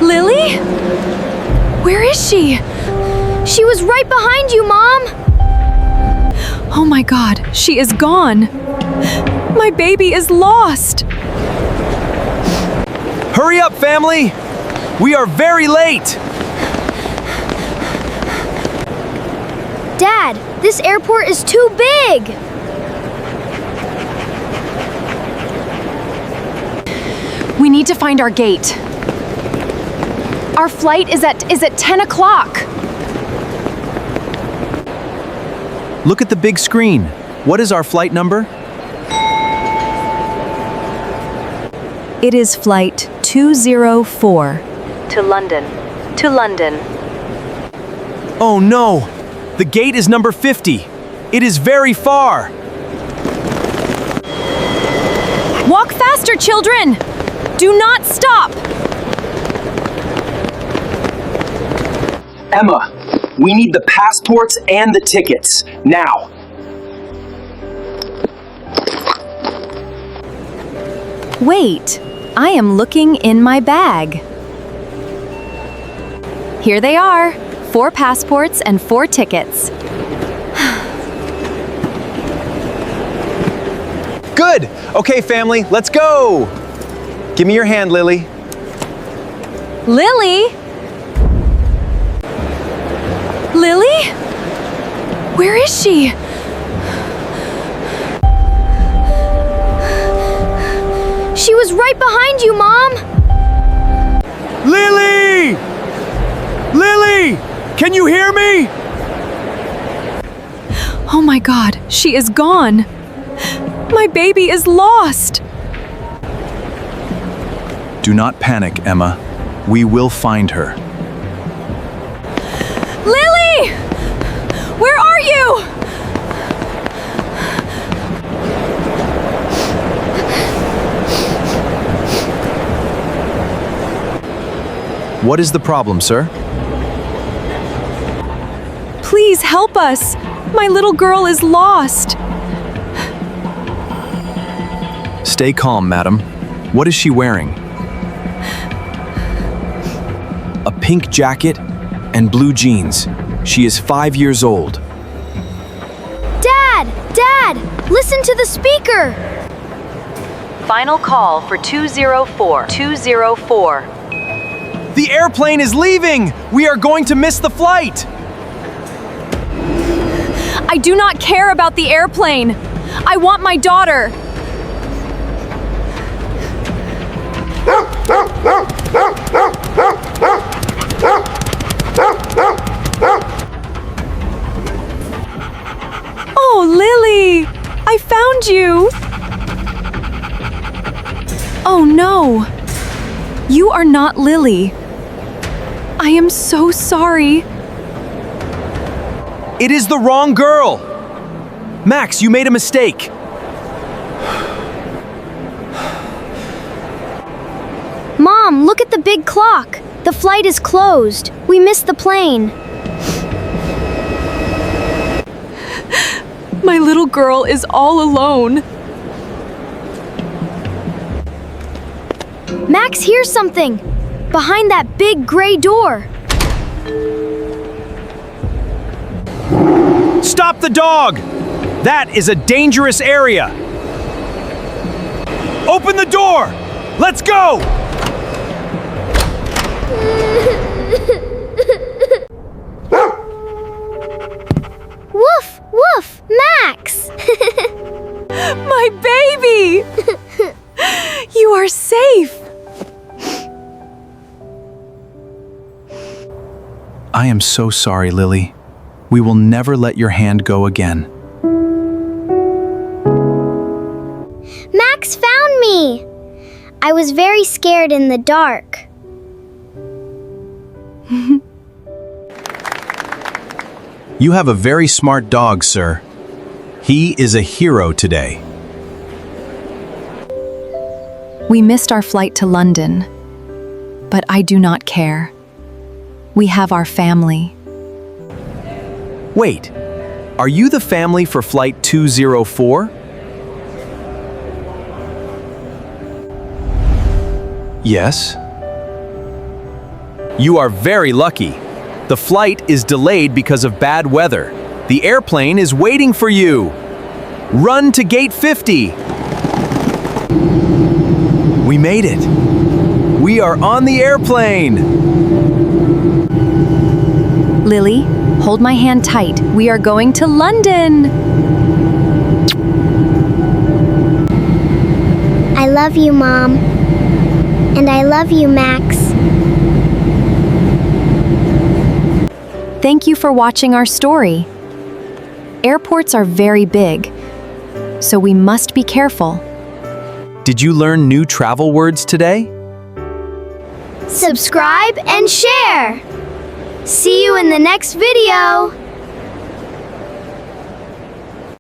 Lily? Where is she? She was right behind you, Mom! Oh my God, she is gone. My baby is lost. Hurry up, family! We are very late! Dad, this airport is too big! We need to find our gate. Our flight is at 10 o'clock. Look at the big screen. What is our flight number? It is flight 204. To London. To London. Oh no! The gate is number 50. It is very far. Walk faster, children! Do not stop! Emma, we need the passports and the tickets, now. Wait, I am looking in my bag. Here they are, 4 passports and 4 tickets. Good! Okay, family, let's go! Give me your hand, Lily. Lily? Lily? Where is she? She was right behind you, Mom! Lily! Lily! Can you hear me? Oh my God, she is gone. My baby is lost. Do not panic, Emma. We will find her. Lily! Where are you? What is the problem, sir? Please help us. My little girl is lost. Stay calm, madam. What is she wearing? A pink jacket and blue jeans. She is 5 years old. Dad! Dad! Listen to the speaker! Final call for 204. 204. The airplane is leaving! We are going to miss the flight! I do not care about the airplane. I want my daughter. Oh, Lily! I found you! Oh no! You are not Lily. I am so sorry. It is the wrong girl! Max, you made a mistake. Mom, look at the big clock. The flight is closed. We missed the plane. My little girl is all alone. Max hears something. Behind that big gray door. Stop the dog! That is a dangerous area! Open the door! Let's go! Woof! Woof! Max! My baby! You are safe. I am so sorry, Lily. We will never let your hand go again. Max found me! I was very scared in the dark. You have a very smart dog, sir. He is a hero today. We missed our flight to London, but I do not care. We have our family. Wait, are you the family for Flight 204? Yes. You are very lucky. The flight is delayed because of bad weather. The airplane is waiting for you. Run to gate 50. We made it. We are on the airplane. Lily, hold my hand tight. We are going to London. I love you, Mom. And I love you, Max. Thank you for watching our story. Airports are very big, so we must be careful. Did you learn new travel words today? Subscribe and share. See you in the next video.